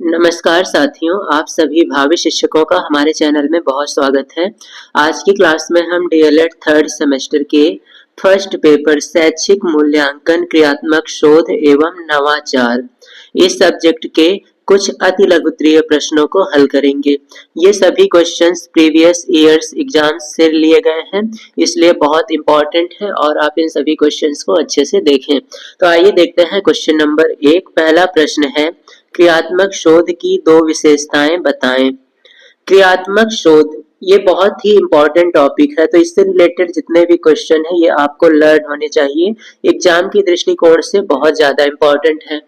नमस्कार साथियों, आप सभी भावी शिक्षकों का हमारे चैनल में बहुत स्वागत है। आज की क्लास में हम डीएलएड थर्ड सेमेस्टर के फर्स्ट पेपर शैक्षिक मूल्यांकन क्रियात्मक शोध एवं नवाचार इस सब्जेक्ट के कुछ अति लघुत्तरीय प्रश्नों को हल करेंगे। ये सभी क्वेश्चंस प्रीवियस ईयर्स एग्जाम्स से लिए गए हैं, इसलिए बहुत इंपॉर्टेंट है और आप इन सभी क्वेश्चंस को अच्छे से देखें। तो आइए देखते हैं क्वेश्चन नंबर 1। पहला प्रश्न है, क्रियात्मक शोध की दो विशेषताएं बताएं। क्रियात्मक शोध ये बहुत ही इंपॉर्टेंट टॉपिक है, तो इससे रिलेटेड जितने भी क्वेश्चन है ये आपको लर्न होने चाहिए। एग्जाम की दृष्टिकोण से बहुत ज्यादा इंपॉर्टेंट है।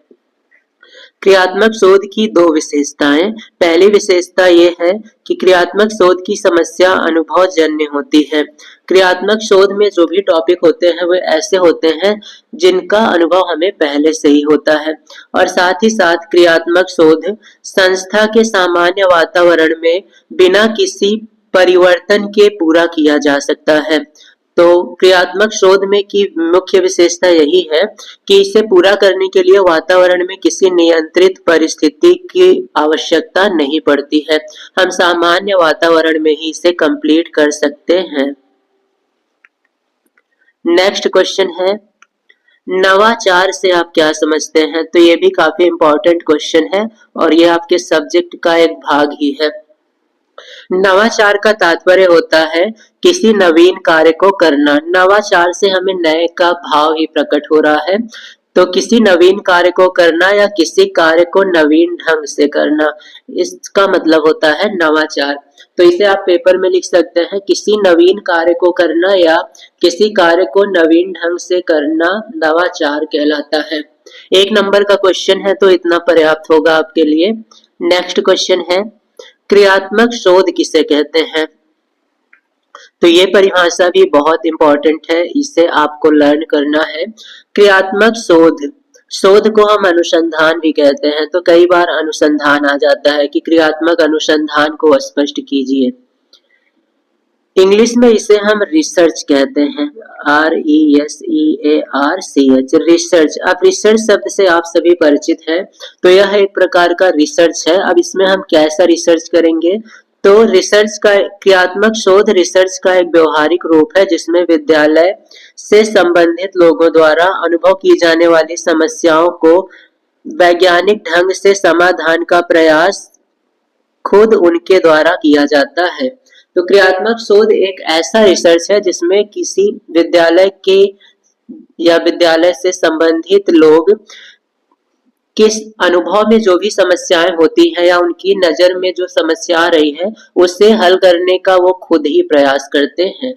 क्रियात्मक शोध की दो विशेषताएं। पहली विशेषता ये है कि क्रियात्मक शोध की समस्या अनुभवजन्य होती है। क्रियात्मक शोध में जो भी टॉपिक होते हैं वे ऐसे होते हैं जिनका अनुभव हमें पहले से ही होता है, और साथ ही साथ क्रियात्मक शोध संस्था के सामान्य वातावरण में बिना किसी परिवर्तन के पूरा किया जा सकता है। तो क्रियात्मक शोध में की मुख्य विशेषता यही है कि इसे पूरा करने के लिए वातावरण में किसी नियंत्रित परिस्थिति की आवश्यकता नहीं पड़ती है। हम सामान्य वातावरण में ही इसे कंप्लीट कर सकते हैं। नेक्स्ट क्वेश्चन है, नवाचार से आप क्या समझते हैं? तो ये भी काफी इंपॉर्टेंट क्वेश्चन है और ये आपके सब्जेक्ट का एक भाग ही है। नवाचार का तात्पर्य होता है किसी नवीन कार्य को करना। नवाचार से हमें नए का भाव ही प्रकट हो रहा है, तो किसी नवीन कार्य को करना या किसी कार्य को नवीन ढंग से करना, इसका मतलब होता है नवाचार। तो इसे आप पेपर में लिख सकते हैं, किसी नवीन कार्य को करना या किसी कार्य को नवीन ढंग से करना नवाचार कहलाता है। 1 नंबर का क्वेश्चन है, तो इतना पर्याप्त होगा आपके लिए। नेक्स्ट क्वेश्चन है, क्रियात्मक शोध किसे कहते हैं? तो ये परिभाषा भी बहुत इंपॉर्टेंट है, इसे आपको लर्न करना है। क्रियात्मक शोध, शोध को हम अनुसंधान भी कहते हैं, तो कई बार अनुसंधान आ जाता है कि क्रियात्मक अनुसंधान को स्पष्ट कीजिए। इंग्लिश में इसे हम रिसर्च कहते हैं, RESEARCH, रिसर्च। अब रिसर्च शब्द से आप सभी परिचित हैं, तो यह एक प्रकार का रिसर्च है। अब इसमें हम कैसा रिसर्च करेंगे? तो रिसर्च का क्रियात्मक शोध रिसर्च का एक व्यवहारिक रूप है जिसमें विद्यालय से संबंधित लोगों द्वारा अनुभव की जाने वाली समस्याओं को वैज्ञानिक ढंग से समाधान का प्रयास खुद उनके द्वारा किया जाता है। तो क्रियात्मक शोध एक ऐसा रिसर्च है जिसमें किसी विद्यालय के या विद्यालय से संबंधित लोग किस अनुभव में जो भी समस्याएं होती हैं या उनकी नजर में जो समस्या आ रही है उसे हल करने का वो खुद ही प्रयास करते हैं।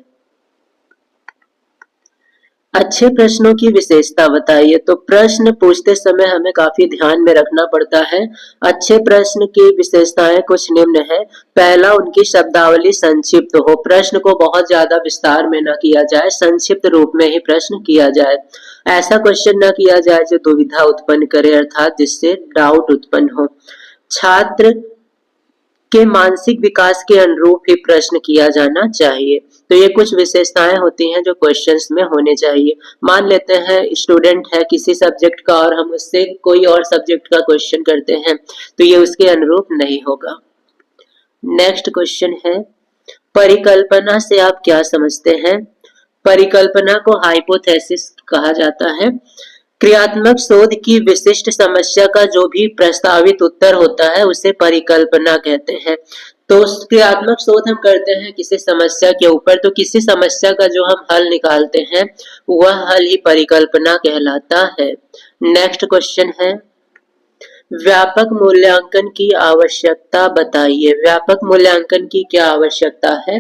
अच्छे प्रश्नों की विशेषता बताइए। तो प्रश्न पूछते समय हमें काफी ध्यान में रखना पड़ता है। अच्छे प्रश्न की विशेषताएं कुछ निम्न है। पहला, उनकी शब्दावली संक्षिप्त हो, प्रश्न को बहुत ज्यादा विस्तार में न किया जाए, संक्षिप्त रूप में ही प्रश्न किया जाए। ऐसा क्वेश्चन न किया जाए जो दुविधा उत्पन्न करे, अर्थात जिससे डाउट उत्पन्न हो। छात्र के मानसिक विकास के अनुरूप ही प्रश्न किया जाना चाहिए। तो ये कुछ विशेषताएं होती हैं जो क्वेश्चंस में होने चाहिए। मान लेते हैं स्टूडेंट है किसी सब्जेक्ट का और हम उससे कोई और सब्जेक्ट का क्वेश्चन करते हैं, तो ये उसके अनुरूप नहीं होगा। नेक्स्ट क्वेश्चन है, परिकल्पना से आप क्या समझते हैं? परिकल्पना को हाइपोथेसिस कहा जाता है। क्रियात्मक शोध की विशिष्ट समस्या का जो भी प्रस्तावित उत्तर होता है उसे परिकल्पना कहते हैं। तो क्रियात्मक शोध हम करते हैं किसी समस्या के ऊपर, तो किसी समस्या का जो हम हल निकालते हैं वह हल ही परिकल्पना कहलाता है। नेक्स्ट क्वेश्चन है, व्यापक मूल्यांकन की आवश्यकता बताइए। व्यापक मूल्यांकन की क्या आवश्यकता है?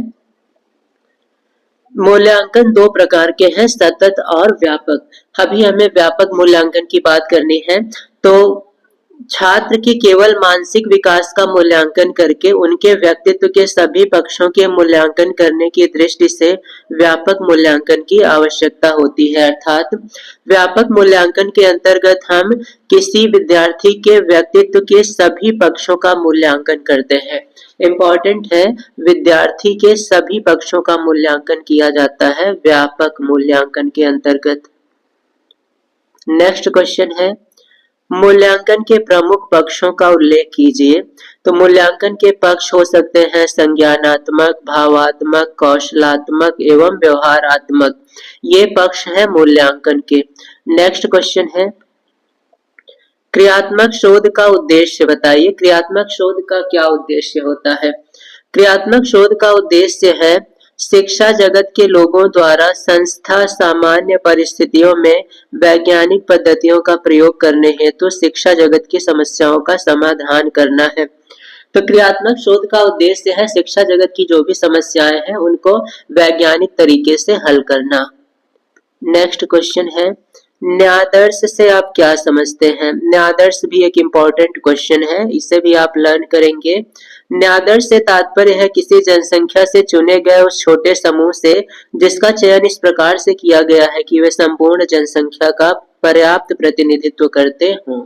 मूल्यांकन दो प्रकार के हैं, सतत और व्यापक। अभी हमें व्यापक मूल्यांकन की बात करनी है। तो छात्र की केवल मानसिक विकास का मूल्यांकन करके उनके व्यक्तित्व के सभी पक्षों के मूल्यांकन करने की दृष्टि से व्यापक मूल्यांकन की आवश्यकता होती है। अर्थात व्यापक मूल्यांकन के अंतर्गत हम किसी विद्यार्थी के व्यक्तित्व के सभी पक्षों का मूल्यांकन करते हैं। इम्पोर्टेंट है, विद्यार्थी के सभी पक्षों का मूल्यांकन किया जाता है व्यापक मूल्यांकन के अंतर्गत। नेक्स्ट क्वेश्चन है, मूल्यांकन के प्रमुख पक्षों का उल्लेख कीजिए। तो मूल्यांकन के पक्ष हो सकते हैं संज्ञानात्मक, भावात्मक, कौशलात्मक एवं व्यवहारात्मक। ये पक्ष है मूल्यांकन के। नेक्स्ट क्वेश्चन है, क्रियात्मक शोध का उद्देश्य बताइए। क्रियात्मक शोध का क्या उद्देश्य होता है? क्रियात्मक शोध का उद्देश्य है शिक्षा जगत के लोगों द्वारा संस्था सामान्य परिस्थितियों में वैज्ञानिक पद्धतियों का प्रयोग करने हेतु शिक्षा जगत की समस्याओं का समाधान करना है। तो क्रियात्मक शोध का उद्देश्य है शिक्षा जगत की जो भी समस्याएं हैं उनको वैज्ञानिक तरीके से हल करना। नेक्स्ट क्वेश्चन है, न्यायादर्श से आप क्या समझते हैं? न्यायादर्श भी एक इम्पॉर्टेंट क्वेश्चन है, इसे भी आप लर्न करेंगे। न्यायादर्श से तात्पर्य है किसी जनसंख्या से चुने गए उस छोटे समूह से जिसका चयन इस प्रकार से किया गया है कि वे संपूर्ण जनसंख्या का पर्याप्त प्रतिनिधित्व करते हों।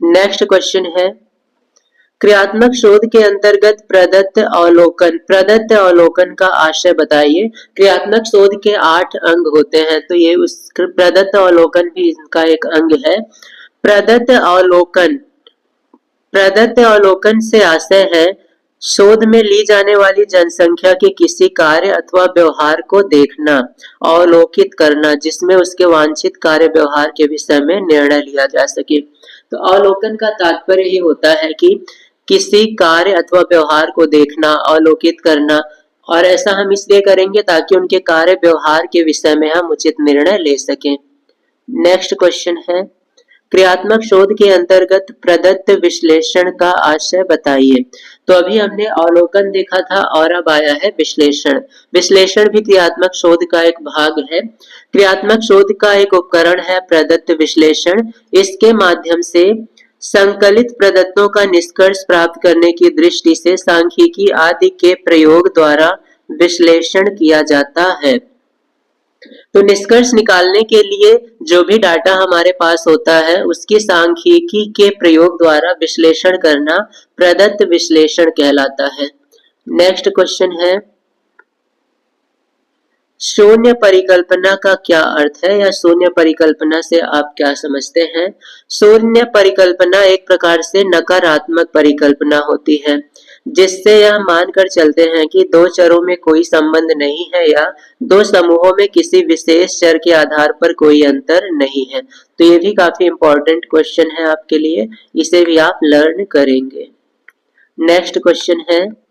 नेक्स्ट क्वेश्चन है, क्रियात्मक शोध के अंतर्गत प्रदत्त अवलोकन का आशय बताइए। क्रियात्मक शोध के 8 अंग होते हैं, तो ये उस प्रदत्त अवलोकन भी इनका एक अंग है। प्रदत्त अवलोकन से आशय है शोध में ली जाने वाली जनसंख्या के किसी कार्य अथवा व्यवहार को देखना, अवलोकित करना, जिसमें उसके वांछित कार्य व्यवहार के विषय में निर्णय लिया जा सके। तो अवलोकन का तात्पर्य ही होता है कि किसी कार्य अथवा व्यवहार को देखना, अवलोकित करना, और ऐसा हम इसलिए करेंगे ताकि उनके कार्य व्यवहार के विषय में हम उचित निर्णय ले सकें। नेक्स्ट क्वेश्चन है, क्रियात्मक शोध के अंतर्गत प्रदत्त विश्लेषण का आशय बताइए। तो अभी हमने अवलोकन देखा था और अब आया है विश्लेषण। विश्लेषण भी क्रियात्मक शोध का एक भाग है। क्रियात्मक शोध का एक उपकरण है प्रदत्त विश्लेषण। इसके माध्यम से संकलित प्रदत्तों का निष्कर्ष प्राप्त करने की दृष्टि से सांख्यिकी आदि के प्रयोग द्वारा विश्लेषण किया जाता है। तो निष्कर्ष निकालने के लिए जो भी डाटा हमारे पास होता है उसकी सांख्यिकी के प्रयोग द्वारा विश्लेषण करना प्रदत्त विश्लेषण कहलाता है। नेक्स्ट क्वेश्चन है, शून्य परिकल्पना का क्या अर्थ है या शून्य परिकल्पना से आप क्या समझते हैं? शून्य परिकल्पना एक प्रकार से नकारात्मक परिकल्पना होती है जिससे यह मानकर चलते हैं कि दो चरों में कोई संबंध नहीं है या दो समूहों में किसी विशेष चर के आधार पर कोई अंतर नहीं है। तो ये भी काफी इंपॉर्टेंट क्वेश्चन है आपके लिए, इसे भी आप लर्न करेंगे। नेक्स्ट क्वेश्चन है,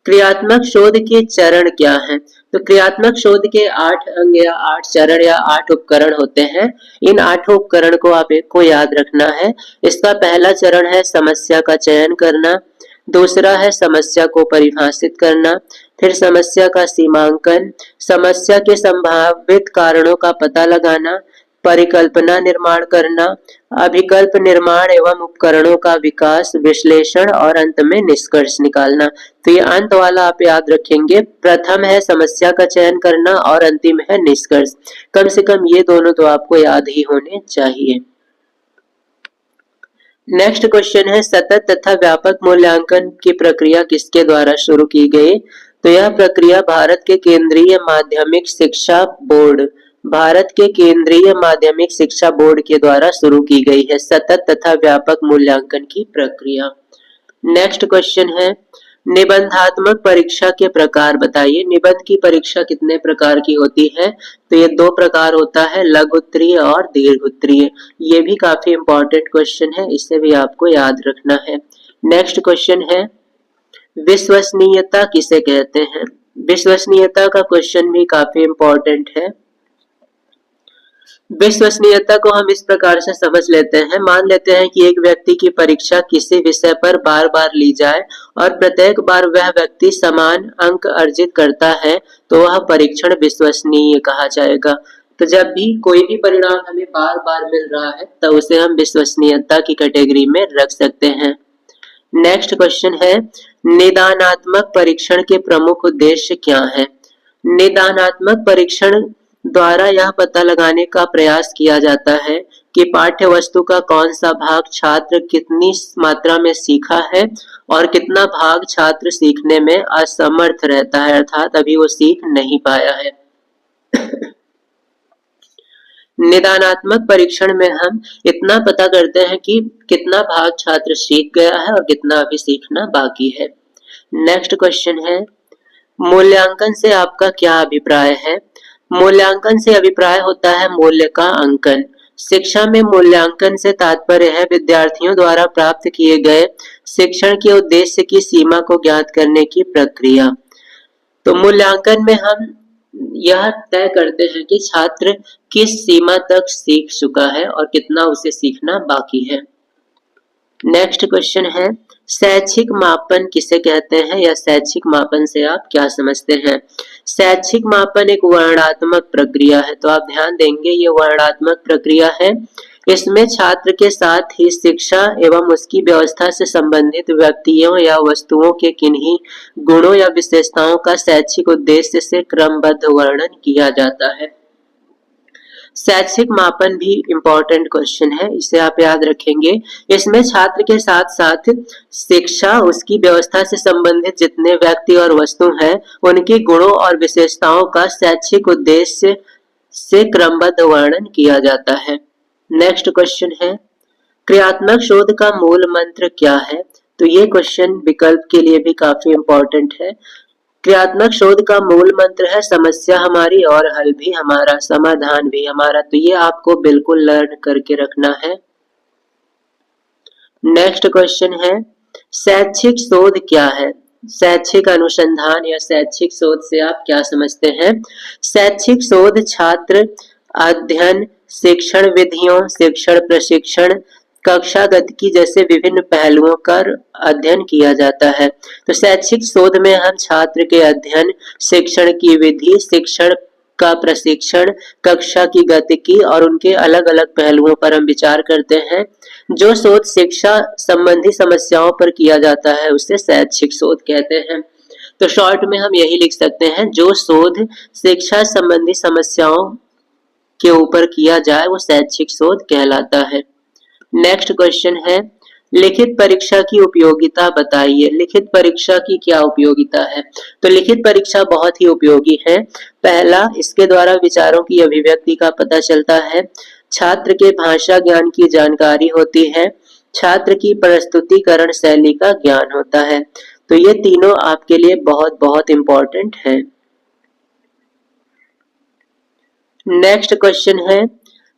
क्रियात्मक शोध के चरण क्या हैं? तो क्रियात्मक शोध के 8 अंग या 8 चरण या 8 उपकरण होते हैं। इन 8 उपकरण को आप एक को याद रखना है। इसका पहला चरण है समस्या का चयन करना, दूसरा है समस्या को परिभाषित करना, फिर समस्या का सीमांकन, समस्या के संभावित कारणों का पता लगाना, परिकल्पना निर्माण करना, अभिकल्प निर्माण एवं उपकरणों का विकास, विश्लेषण और अंत में निष्कर्ष निकालना। तो ये अंत वाला आप याद रखेंगे। प्रथम है समस्या का चयन करना और अंतिम है निष्कर्ष। कम से कम ये दोनों तो आपको याद ही होने चाहिए। नेक्स्ट क्वेश्चन है, सतत तथा व्यापक मूल्यांकन की प्रक्रिया किसके द्वारा शुरू की गई? तो यह प्रक्रिया भारत के केंद्रीय माध्यमिक शिक्षा बोर्ड के द्वारा शुरू की गई है, सतत तथा व्यापक मूल्यांकन की प्रक्रिया। नेक्स्ट क्वेश्चन है, निबंधात्मक परीक्षा के प्रकार बताइए। निबंध की परीक्षा कितने प्रकार की होती है? तो ये 2 प्रकार होता है, लघु उत्तरीय और दीर्घ उत्तरीय। ये भी काफी इंपॉर्टेंट क्वेश्चन है, इसे भी आपको याद रखना है। नेक्स्ट क्वेश्चन है, विश्वसनीयता किसे कहते हैं? विश्वसनीयता का क्वेश्चन भी काफी इंपॉर्टेंट है। विश्वसनीयता को हम इस प्रकार से समझ लेते हैं, मान लेते हैं कि एक व्यक्ति की परीक्षा किसी विषय पर बार बार ली जाए और प्रत्येक बार वह व्यक्ति समान अंक अर्जित करता है तो वह परीक्षण विश्वसनीय कहा जाएगा। तो जब भी कोई भी परिणाम हमें बार बार मिल रहा है तो उसे हम विश्वसनीयता की कैटेगरी में रख सकते हैं। नेक्स्ट क्वेश्चन है, निदानात्मक परीक्षण के प्रमुख उद्देश्य क्या है? निदानात्मक परीक्षण द्वारा यह पता लगाने का प्रयास किया जाता है कि पाठ्य वस्तु का कौन सा भाग छात्र कितनी मात्रा में सीखा है और कितना भाग छात्र सीखने में असमर्थ रहता है, अर्थात अभी वो सीख नहीं पाया है। निदानात्मक परीक्षण में हम इतना पता करते हैं कि कितना भाग छात्र सीख गया है और कितना अभी सीखना बाकी है। नेक्स्ट क्वेश्चन है, मूल्यांकन से आपका क्या अभिप्राय है? मूल्यांकन से अभिप्राय होता है मूल्य का अंकन। शिक्षा में मूल्यांकन से तात्पर्य है विद्यार्थियों द्वारा प्राप्त किए गए शिक्षण के उद्देश्य की सीमा को ज्ञात करने की प्रक्रिया। तो मूल्यांकन में हम यह तय करते हैं कि छात्र किस सीमा तक सीख चुका है और कितना उसे सीखना बाकी है। नेक्स्ट क्वेश्चन है, शैक्षिक मापन किसे कहते हैं या शैक्षिक मापन से आप क्या समझते हैं? शैक्षिक मापन एक वर्णनात्मक प्रक्रिया है, तो आप ध्यान देंगे ये वर्णनात्मक प्रक्रिया है। इसमें छात्र के साथ ही शिक्षा एवं उसकी व्यवस्था से संबंधित व्यक्तियों या वस्तुओं के किन्हीं गुणों या विशेषताओं का शैक्षिक उद्देश्य से क्रमबद्ध वर्णन किया जाता है। शैक्षिक मापन भी इम्पोर्टेंट क्वेश्चन है, इसे आप याद रखेंगे। इसमें छात्र के साथ साथ शिक्षा, उसकी व्यवस्था से संबंधित जितने व्यक्ति और वस्तु हैं, उनके गुणों और विशेषताओं का शैक्षिक उद्देश्य से क्रमबद्ध वर्णन किया जाता है। नेक्स्ट क्वेश्चन है, क्रियात्मक शोध का मूल मंत्र क्या है? तो ये क्वेश्चन विकल्प के लिए भी काफी इम्पोर्टेंट है। क्रियात्मक शोध का मूल मंत्र है समस्या हमारी और हल भी हमारा, समाधान भी हमारा। तो ये आपको बिल्कुल लर्न करके रखना है। नेक्स्ट क्वेश्चन है, शैक्षिक शोध क्या है? शैक्षिक अनुसंधान या शैक्षिक शोध से आप क्या समझते हैं? शैक्षिक शोध छात्र अध्ययन, शिक्षण विधियों, शिक्षण प्रशिक्षण, कक्षा गतिकी जैसे विभिन्न पहलुओं का अध्ययन किया जाता है। तो शैक्षिक शोध में हम छात्र के अध्ययन, शिक्षण की विधि, शिक्षण का प्रशिक्षण, कक्षा की गतिकी और उनके अलग अलग पहलुओं पर हम विचार करते हैं। जो शोध शिक्षा संबंधी समस्याओं पर किया जाता है उसे शैक्षिक शोध कहते हैं। तो शॉर्ट में हम यही लिख सकते हैं, जो शोध शिक्षा संबंधी समस्याओं के ऊपर किया जाए वो शैक्षिक शोध कहलाता है। नेक्स्ट क्वेश्चन है, लिखित परीक्षा की उपयोगिता बताइए। लिखित परीक्षा की क्या उपयोगिता है? तो लिखित परीक्षा बहुत ही उपयोगी है। पहला, इसके द्वारा विचारों की अभिव्यक्ति का पता चलता है, छात्र के भाषा ज्ञान की जानकारी होती है, छात्र की प्रस्तुतिकरण शैली का ज्ञान होता है। तो ये तीनों आपके लिए बहुत बहुत इंपॉर्टेंट है। नेक्स्ट क्वेश्चन है,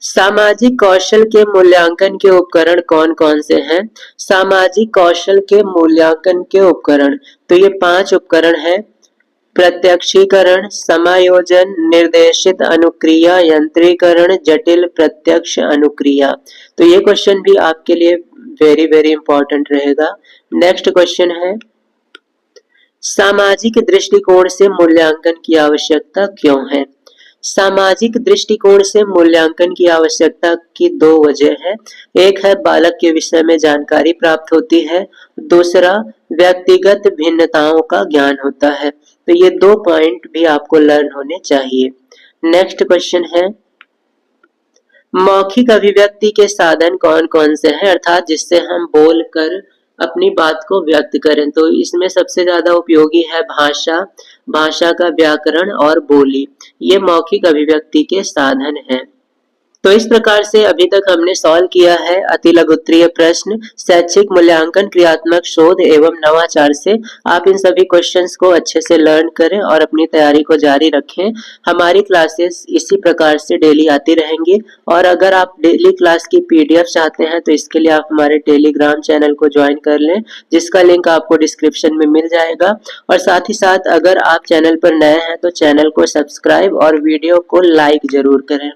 सामाजिक कौशल के मूल्यांकन के उपकरण कौन कौन से हैं? सामाजिक कौशल के मूल्यांकन के उपकरण, तो ये 5 उपकरण हैं। प्रत्यक्षीकरण, समायोजन, निर्देशित अनुक्रिया, यंत्रीकरण, जटिल प्रत्यक्ष अनुक्रिया। तो ये क्वेश्चन भी आपके लिए वेरी वेरी इंपॉर्टेंट रहेगा। नेक्स्ट क्वेश्चन है, सामाजिक दृष्टिकोण से मूल्यांकन की आवश्यकता क्यों है? सामाजिक दृष्टिकोण से मूल्यांकन की आवश्यकता की 2 वजह है। एक है बालक के विषय में जानकारी प्राप्त होती है, दूसरा व्यक्तिगत भिन्नताओं का ज्ञान होता है। तो ये 2 पॉइंट भी आपको लर्न होने चाहिए। नेक्स्ट क्वेश्चन है, मौखिक अभिव्यक्ति के साधन कौन कौन से हैं, अर्थात जिससे हम बोलकर अपनी बात को व्यक्त करें? तो इसमें सबसे ज्यादा उपयोगी है भाषा, भाषा का व्याकरण और बोली। ये मौखिक अभिव्यक्ति के साधन हैं। तो इस प्रकार से अभी तक हमने सॉल्व किया है अति लघुत्तरीय प्रश्न, शैक्षिक मूल्यांकन, क्रियात्मक शोध एवं नवाचार से। आप इन सभी क्वेश्चंस को अच्छे से लर्न करें और अपनी तैयारी को जारी रखें। हमारी क्लासेस इसी प्रकार से डेली आती रहेंगी और अगर आप डेली क्लास की PDF चाहते हैं तो इसके लिए आप हमारे टेलीग्राम चैनल को ज्वाइन कर लें, जिसका लिंक आपको डिस्क्रिप्शन में मिल जाएगा। और साथ ही साथ अगर आप चैनल पर नए हैं तो चैनल को सब्सक्राइब और वीडियो को लाइक जरूर करें।